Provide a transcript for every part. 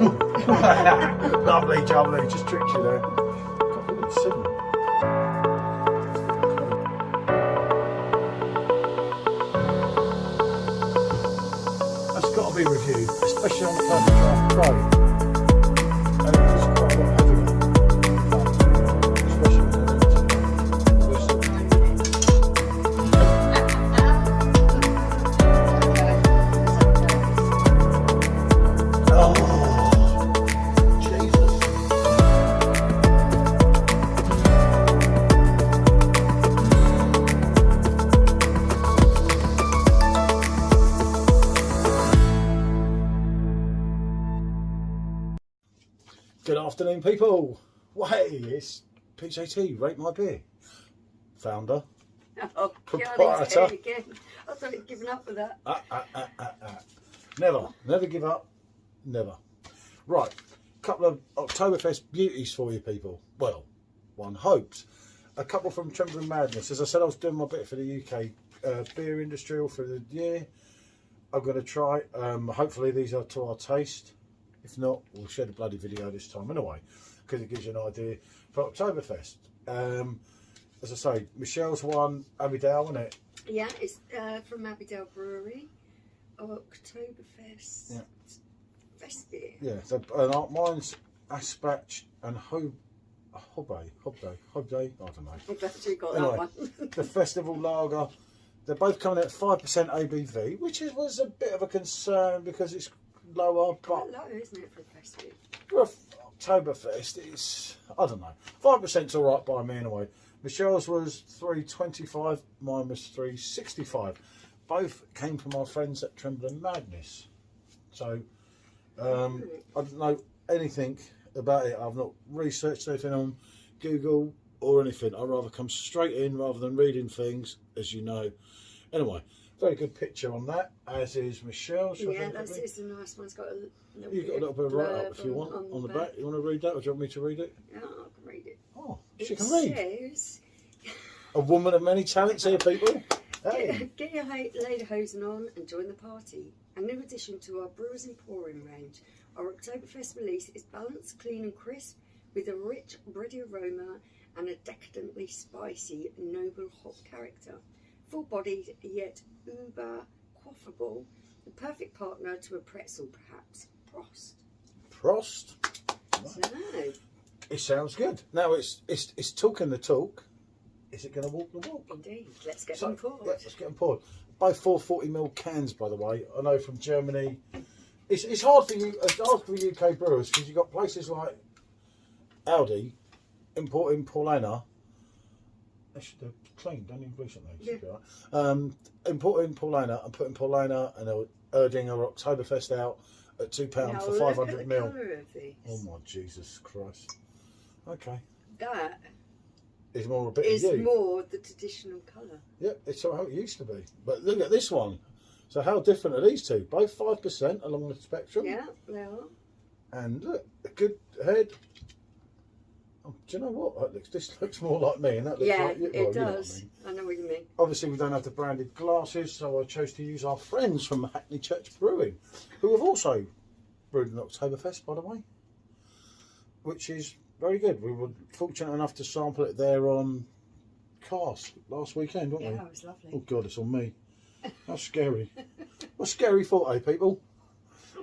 Lovely jubbly, just tricked you there. God, look at 7. That's got to be reviewed, especially on the Perfect Draft Pro. And it's just quite a lot heavier. Especially when Good afternoon, people. Well, hey, it's PJT, Rate My Beer. Founder. Oh, Proprietor. God, again. I thought you'd given up with that. Never give up. Never. Right, couple of Oktoberfest beauties for you people. Well, one hopes. A couple from Trembling Madness. As I said, I was doing my bit for the UK beer industry all through the year. I'm going to try. Hopefully these are to our taste. If not, we'll share the bloody video this time anyway, because it gives you an idea for Oktoberfest. As I say, Michelle's one, Abbeydale, isn't it? Yeah, it's from Abbeydale Brewery. Oktoberfest. Yeah. Festbier. Yeah, so, mine's Anspach and Hobday. I don't know. I'm glad you got Anyway, that one. the festival lager. They're both coming at 5% ABV, which was a bit of a concern because it's lower, but Quite low, isn't it, for a Festbier? for Oktoberfest, it's, I don't know, 5%'s all right by me anyway. Michelle's was 3.25, mine was 3.65. Both came from our friends at Trembling Madness. So I don't know anything about it. I've not researched anything on Google or anything. I'd rather come straight in rather than reading things, as you know. Anyway, very good picture on that, as is Michelle's. Yeah, it's a nice one. It's got a little You've got a little bit of write-up if you want on the back. You want to read that, or do you want me to read it? Yeah, I can read it. Oh, she can read. Says, A woman of many talents here, people. Hey. Get your lederhosen on and join the party. A new addition to our Brewers Emporium range. Our Oktoberfest release is balanced, clean and crisp, with a rich, bready aroma and a decadently spicy, noble hop character. Full-bodied yet uber quaffable, the perfect partner to a pretzel, perhaps. Prost. So, It sounds good. Now it's talking the talk. Is it going to walk the walk? indeed. Let's get them poured. Yeah, let's get them poured. Both 440ml cans, by the way. I know from Germany. It's hard for you. It's hard for UK brewers because you've got places like Aldi importing Paulaner. They should have cleaned, done it recently. Yeah. Should be all right. Importing Paulaner and putting Paulaner and Erding or Oktoberfest out at £2 for 500 ml. Colour of these. Oh my Jesus Christ! Okay, That it's more a bit is of you. more the traditional colour. Yep, it's how it used to be. But look at this one. So how different are these two? Both 5% along the spectrum. Yeah, they are. And look, a good head. Oh, do you know what? This looks more like me, and that looks Yeah, like you. it Well, you know what I does. mean. I know what you mean. Obviously, we don't have the branded glasses, so I chose to use our friends from Hackney Church Brewing, who have also brewed an Oktoberfest, by the way, which is very good. We were fortunate enough to sample it there on Cast last weekend, weren't we? Yeah, it was lovely. Oh God, it's on me. That's scary. What scary thought, eh, people?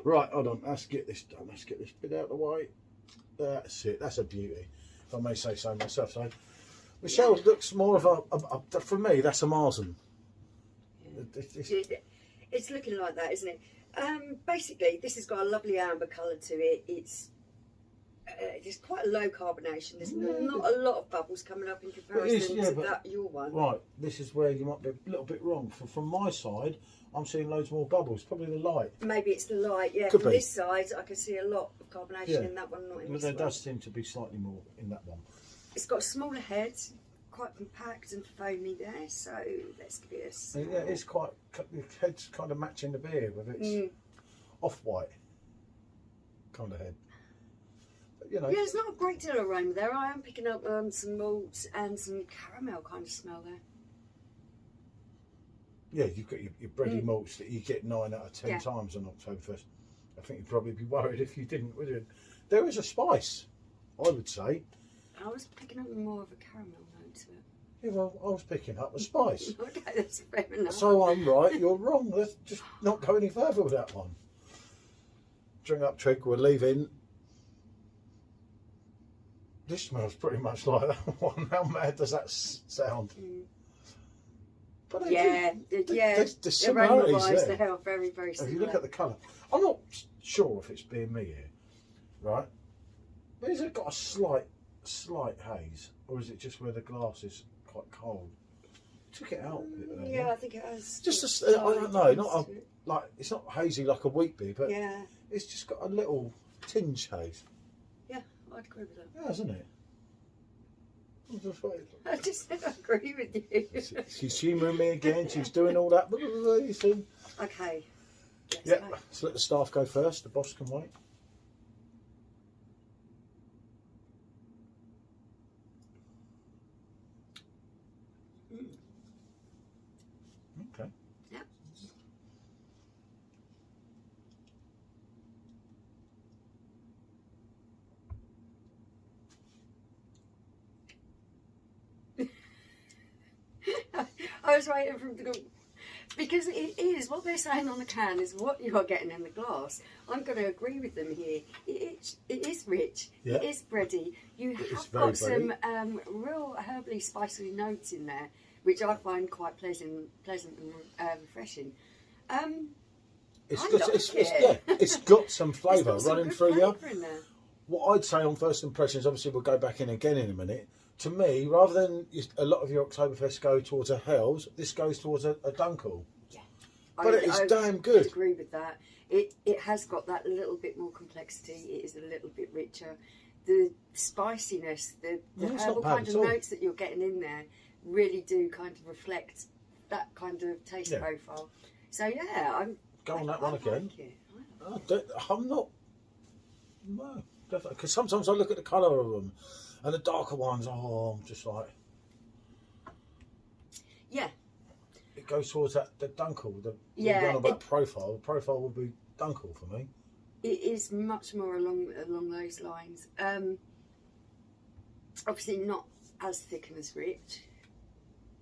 Right, hold on. Let's get this done. Let's get this bit out of the way. That's it. That's a beauty, if I may say so myself. So, Michelle looks more of a for me, that's a Marzen. Yeah. It's looking like that, isn't it? Basically, this has got a lovely amber colour to it. It's quite a low carbonation. There's not a lot of bubbles coming up in comparison to your one. Right, this is where you might be a little bit wrong. From my side, I'm seeing loads more bubbles. Probably the light. Maybe it's the light. Yeah, Could from be. this side, I can see a lot of carbonation in that one, not in But this there one. does seem to be slightly more in that one. It's got a smaller head, quite compact and foamy there. So let's give it a smell. Yeah, it's quite. The head's kind of matching the beer with its off-white kind of head. But, you know. Yeah, there's not a great deal of aroma there. I am picking up some malt and some caramel kind of smell there. Yeah, you've got your bready malts that you get 9 out of 10 times on Oktoberfest. I think you'd probably be worried if you didn't, would you? There is a spice, I would say. I was picking up more of a caramel note to it. Yeah, well, I was picking up a spice. Okay, that's fair enough. So I'm right, you're wrong. Let's just not go any further with that one. Drink up, Trig, we're leaving. This smells pretty much like that one. How mad does that sound? But the similarities aroma-wise, there. they are very, very If similar. you look at the colour, I'm not sure if it's being me here, right? But has it got a slight haze, or is it just where the glass is quite cold? Took it out. A bit there, Yeah, I think it has. just I don't know, not like it's not hazy like a wheat beer, but yeah, it's just got a little tinge haze. yeah, I'd agree with that. Yeah, hasn't it? I'm just waiting. I just agree with you. She's humouring me again. She's doing all that. You see? Okay. Yeah. So let the staff go first. The boss can wait. Okay. Yeah. I was waiting for him to go, because it is what they're saying on the can is what you are getting in the glass. I'm going to agree with them here. It is rich. Yeah. It is bready. You have got some real herbally spicy notes in there, which I find quite pleasant and refreshing. It's got some flavour running through you. In there. What I'd say on first impressions, obviously we'll go back in again in a minute. To me, rather than a lot of your Oktoberfest go towards a Hell's, this goes towards a Dunkel. Yeah, but it's damn good. I agree with that. It has got that little bit more complexity. It is a little bit richer. The spiciness, the herbal kind of notes that you're getting in there really do kind of reflect that kind of taste profile. So yeah, Go on that one again. Like it. I'm not. No, definitely. Because sometimes I look at the colour of them, and the darker ones. I'm just like. Yeah. It goes towards the Dunkel. The one about profile. The profile will be Dunkel for me. It is much more along those lines. Obviously not as thick and as rich,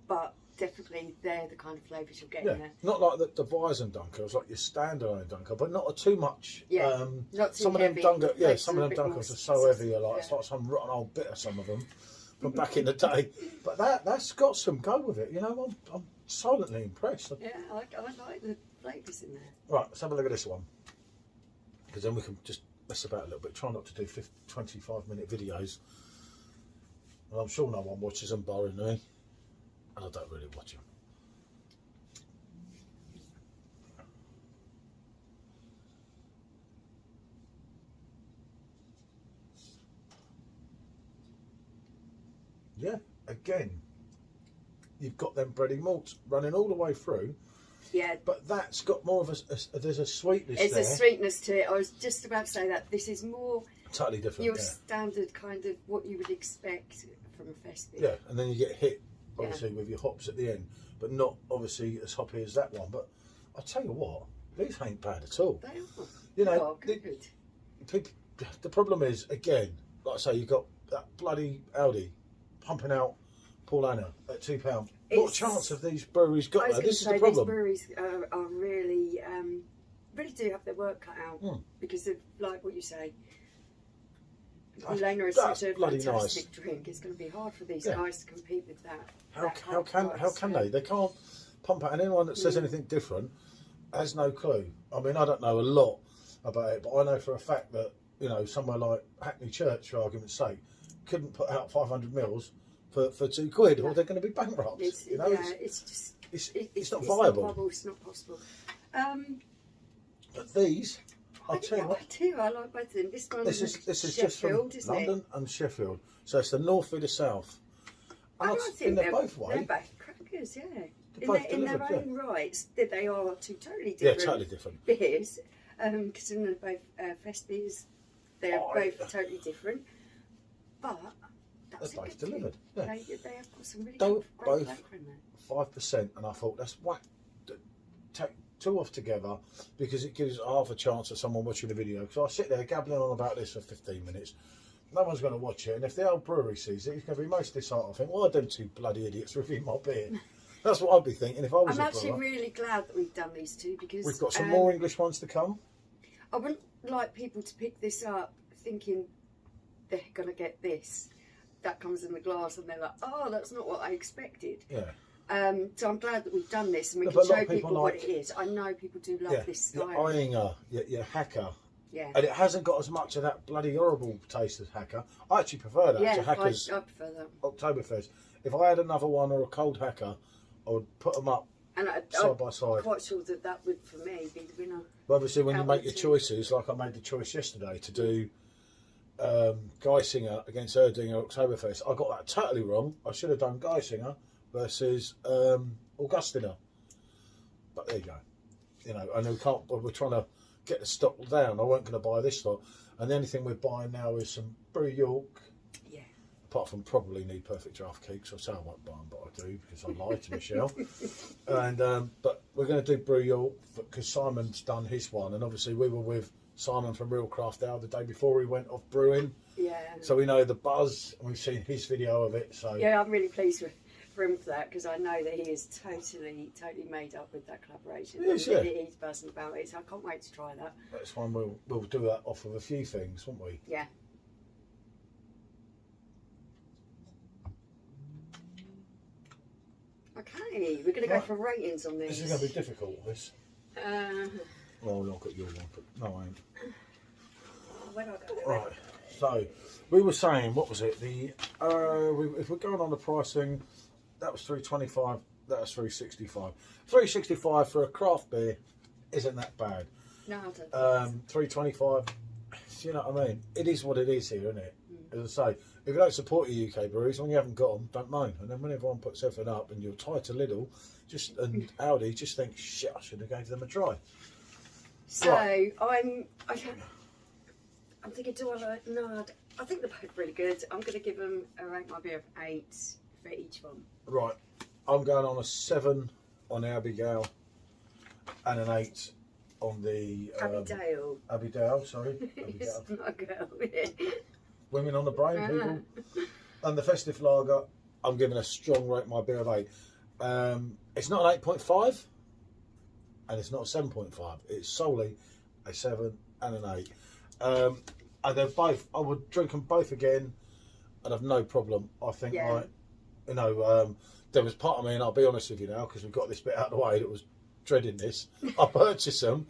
but definitely they're the kind of flavours you're getting there. Not like the Weizen Dunkel. It's like your standalone Dunkel, but not too much. Not too some heavy. of them Dunkel, some are of them Dunkels are so heavy. It's like some rotten old bitter. Some of them from back in the day, but that's got some go with it. You know, I'm silently impressed. Yeah, I like the flavours in there. Right, let's have a look at this one, because then we can just mess about a little bit. Try not to do 25-minute videos. And I'm sure no one watches them barring me, and I don't really watch them. Yeah, again, you've got them bready malts running all the way through. Yeah. But that's got more of there's a sweetness there. It's a sweetness to it. I was just about to say that. This is more totally different. Your standard kind of what you would expect from a Festbier. Yeah, and then you get hit, obviously, with your hops at the end. But not, obviously, as hoppy as that one. But I'll tell you what, these ain't bad at all. They are. You know, good. The problem is, again, like I say, you've got that bloody Audi pumping out Paul Anna at £2. What chance have these breweries got there? This is the problem. These breweries are really, really do have their work cut out because of, like what you say, Lena is such a fantastic drink. It's going to be hard for these guys to compete with that. How can they? They can't pump out, and anyone that says anything different has no clue. I mean, I don't know a lot about it, but I know for a fact that, you know, somewhere like Hackney Church, for argument's sake, couldn't put out 500 mils for £2, or they're going to be bankrupt. It's not viable. It's not possible. But these, I'll tell you what. I like both of them. This is Sheffield, just from London and Sheffield, so it's the north with the south. And I think they're both ways. They're both crackers, yeah. In their own rights, they are two totally different. Yeah, totally different beers. Because they're both Festbiers, they're both totally different. But that's they're both delivered. Yeah. They have got some really great flavour in there. 5%, and I thought that's whack. two off together, because it gives half a chance of someone watching the video. Because I sit there gabbling on about this for 15 minutes. No one's going to watch it, and if the old brewery sees it, he's going to be most disheartened. I think, why are them two bloody idiots reviewing my beer? That's what I'd be thinking if I was I'm a actually brewer. really glad that we've done these two, because We've got some more English ones to come. I wouldn't like people to pick this up thinking they're going to get this. That comes in the glass and they're like, oh, that's not what I expected. Yeah. So I'm glad that we've done this and we Yeah, can but a lot show of people people what like- it is. I know people do love this style. Your Eyinger, your Hacker. Yeah. And it hasn't got as much of that bloody horrible taste as Hacker. I actually prefer that to Hacker's I prefer that. Oktoberfest. If I had another one or a cold Hacker, I would put them up And side by side. I'm quite sure that that would, for me, be the winner. But obviously, when you Out make of your two. choices, like I made the choice yesterday to do Geisinger against Erdinger Oktoberfest, I got that totally wrong. I should have done Geisinger versus Augustiner. But there you go. You know, and we can't. We're trying to get the stock down. I weren't going to buy this lot, and the only thing we're buying now is some Brew York. Yeah. Apart from probably need perfect draft cakes, I say I won't buy them, but I do because I lie to Michelle. And but we're going to do Brew York because Simon's done his one, and obviously we were with Simon from Real Craft Ale the day before he went off brewing, Yeah. so we know the buzz and we've seen his video of it. So Yeah, I'm really pleased for him for that, because I know that he is totally made up with that collaboration. Yes, And yeah. he's buzzing about it, so I can't wait to try that. that's one we'll do that off of a few things, won't we? Yeah. Okay, we're going to go Right. for ratings on this. This is going to be difficult. This. Uh, Well, look at your one, but no, I ain't. where do I go? Right. So we were saying, what was it? The if we're going on the pricing, that was $3.25. That was $3.65. $3.65 for a craft beer isn't that bad. No, I don't think $3.25. You know what I mean? It is what it is here, isn't it? Mm. As I say, if you don't support your UK breweries, when you haven't got them, don't moan. And then when everyone puts everything up and you're tied to Lidl, and Aldi, just think, shit, I should have gave them a try. so. Right. I'm thinking, do I like? No, I think they're both really good. I'm going to give them a rank my beer of 8 for each one. Right, I'm going on a 7 on the Abbeydale and an 8 on the Abbeydale. Abbeydale, sorry. It's Abbeydale. not a girl. Women on the brain, people. And the Festive Lager, I'm giving a strong rate my beer of 8. It's not an 8.5 and it's not a 7.5. It's solely a 7 and an 8. And they're both, I would drink them both again and have no problem. I think, Yeah. like, you know, there was part of me, and I'll be honest with you now, because we've got this bit out of the way, that was dreading this. I purchased them,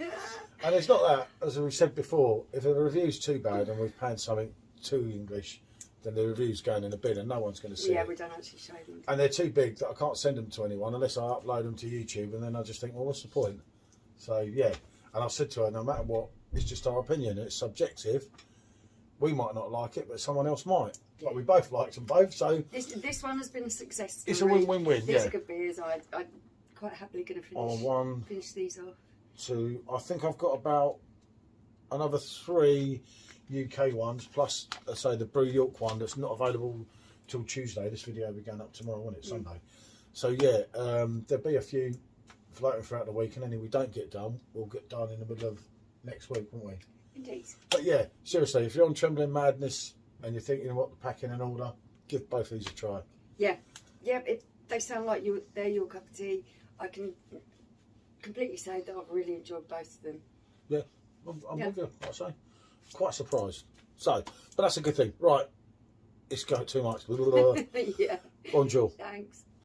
and it's not that, as we said before, if the review's too bad and we've panned something too English, then the review's going in the bin and no one's going to see Yeah, it. we don't actually show them. And they're too big that I can't send them to anyone unless I upload them to YouTube, and then I just think, well, what's the point? So, yeah. And I said to her, no matter what, it's just our opinion. It's subjective. We might not like it, but someone else might. Yeah. But we both liked them both, so This one has been a success story. it's a win-win-win. These Yeah. are good beers. I'm quite happily going to On 1, finish these off. 2, I think I've got about another 3 UK ones, plus, I say, the Brew York one that's not available till Tuesday. This video will be going up tomorrow, won't it? Sunday. So, yeah, there'll be a few floating throughout the week, and any we don't get done, we'll get done in the middle of next week, won't we? Indeed. But yeah, seriously, if you're on Trembling Madness and you're thinking what the packing and order, give both these a try. Yeah. Yeah, they sound like they're your cup of tea. I can completely say that I've really enjoyed both of them. Yeah, I'm with you, like I say. Quite surprised. So, but that's a good thing. Right, it's got too much. Yeah. Bonjour. Thanks.